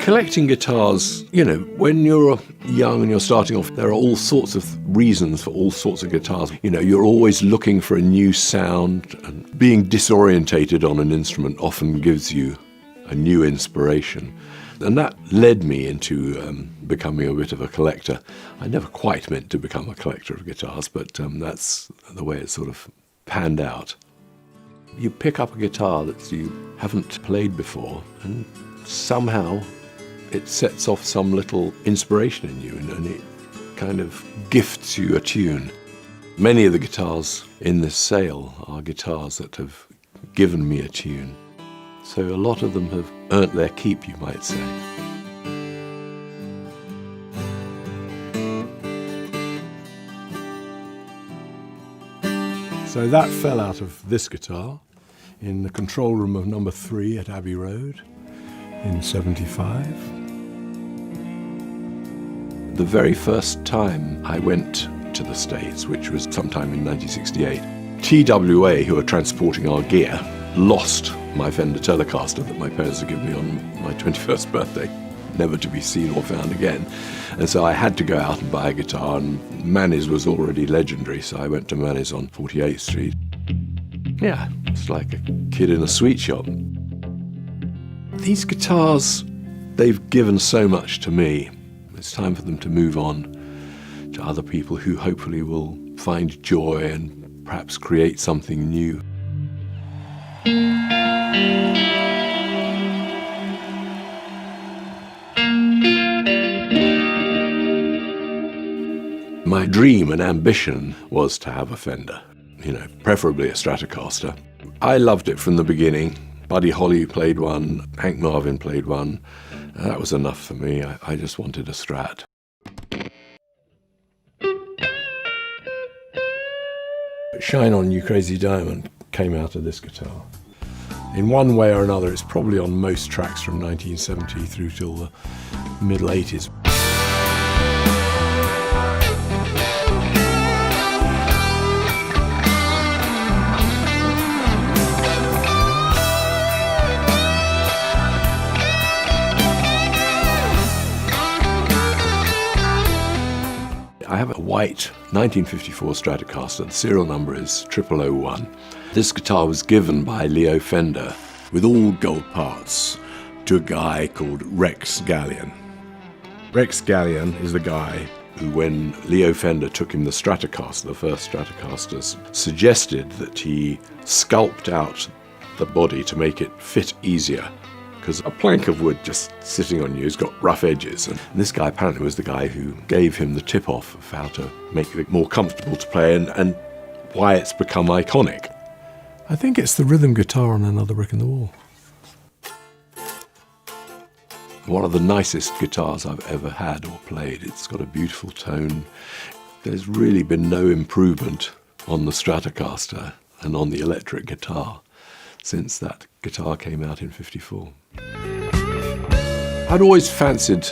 Collecting guitars, when you're young and you're starting off, there are all sorts of reasons for all sorts of guitars. You're always looking for a new sound, and being disorientated on an instrument often gives you a new inspiration. And that led me into becoming a bit of a collector. I never quite meant to become a collector of guitars, but that's the way it sort of panned out. You pick up a guitar that you haven't played before, and somehow it sets off some little inspiration in you, and it kind of gifts you a tune. Many of the guitars in this sale are guitars that have given me a tune. So a lot of them have earned their keep, you might say. So that fell out of this guitar in the control room of number 3 at Abbey Road in 75. The very first time I went to the States, which was sometime in 1968, TWA, who were transporting our gear, lost my Fender Telecaster that my parents had given me on my 21st birthday, never to be seen or found again. And so I had to go out and buy a guitar, and Manny's was already legendary, so I went to Manny's on 48th Street. Yeah, it's like a kid in a sweet shop. These guitars, they've given so much to me. It's time for them to move on to other people who hopefully will find joy and perhaps create something new. My dream and ambition was to have a Fender, preferably a Stratocaster. I loved it from the beginning. Buddy Holly played one, Hank Marvin played one. That was enough for me. I just wanted a Strat. Shine On You Crazy Diamond came out of this guitar. In one way or another, it's probably on most tracks from 1970 through till the middle 80s. I have a white 1954 Stratocaster. The serial number is 0001. This guitar was given by Leo Fender with all gold parts to a guy called Rex Gallion. Rex Gallion is the guy who, when Leo Fender took him the Stratocaster, the first Stratocasters, suggested that he sculpt out the body to make it fit easier. Because a plank of wood just sitting on you has got rough edges. And this guy apparently was the guy who gave him the tip-off of how to make it more comfortable to play and why it's become iconic. I think it's the rhythm guitar on Another Brick in the Wall. One of the nicest guitars I've ever had or played. It's got a beautiful tone. There's really been no improvement on the Stratocaster and on the electric guitar since that guitar came out in '54. I'd always fancied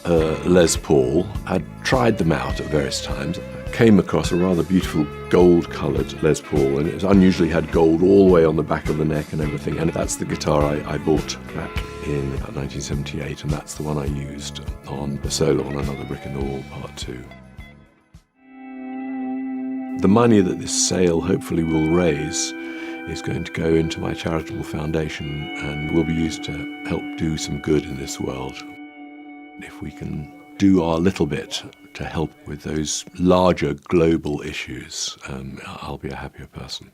Les Paul. I'd tried them out at various times. I came across a rather beautiful gold-coloured Les Paul, and it unusually had gold all the way on the back of the neck and everything, and that's the guitar I bought back in 1978, and that's the one I used on the solo on Another Brick in the Wall Part 2. The money that this sale hopefully will raise is going to go into my charitable foundation and will be used to help do some good in this world. If we can do our little bit to help with those larger global issues, I'll be a happier person.